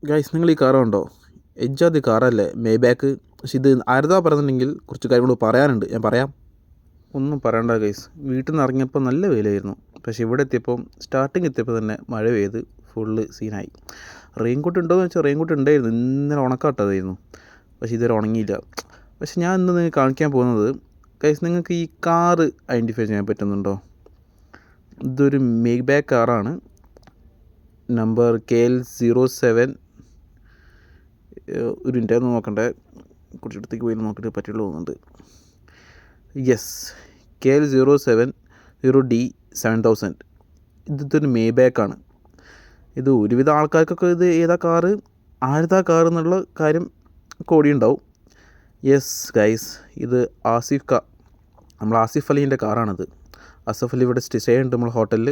Guys, നിങ്ങൾ ഈ car കണ്ടോ? എജ്ജാതി കാറല്ലേ, മേബാക്ക്. പക്ഷെ ഇത് ആരതാ പറയുന്നുണ്ടെങ്കിൽ കുറച്ച് കാര്യങ്ങൾ പറയാനുണ്ട്, ഞാൻ പറയാം. ഒന്നും പറയണ്ട ഗൈസ്, വീട്ടിൽ നിന്ന് ഇറങ്ങിയപ്പോൾ നല്ല വെയിലായിരുന്നു. പക്ഷേ ഇവിടെ എത്തിയപ്പോൾ സ്റ്റാർട്ടിങ് എത്തിയപ്പോൾ തന്നെ മഴ പെയ്ത് ഫുള്ള് സീനായി. റെയിൻകോട്ട് ഉണ്ടോ എന്ന് വെച്ചാൽ റെയിൻകോട്ട് ഉണ്ടായിരുന്നു, ഇന്നലെ ഉണക്കാട്ടതായിരുന്നു. പക്ഷേ ഇതുവരെ ഉണങ്ങിയില്ല. പക്ഷെ ഞാൻ ഇന്ന് നിങ്ങൾക്ക് കാണിക്കാൻ പോകുന്നത് ഗൈസ്, നിങ്ങൾക്ക് ഈ കാറ് ഐഡൻറ്റിഫൈ ചെയ്യാൻ പറ്റുന്നുണ്ടോ? ഇതൊരു മേബാക്ക് കാറാണ്. Number KL07. ഒരു മിനിറ്റ് ഒന്ന് നോക്കണ്ടേ, കുറച്ചടുത്തേക്ക് പോയി നോക്കിയിട്ട് പറ്റുള്ളൂ തോന്നുന്നുണ്ട്. Yes, KL070D7000. ഇതൊരു മേബാക്കാണ്. ഇത് ഒരുവിധ ആൾക്കാർക്കൊക്കെ ഇത് ഏതാ കാറ്, ആരുതാ കാർ എന്നുള്ള കാര്യം കോടിയുണ്ടാവും. യെസ് ഗൈസ്, ഇത് നമ്മൾ ആസിഫ് അലീൻ്റെ കാറാണിത്. ആസിഫ് അലി ഇവിടെ സ്റ്റേ ഉണ്ട് നമ്മൾ ഹോട്ടലിൽ.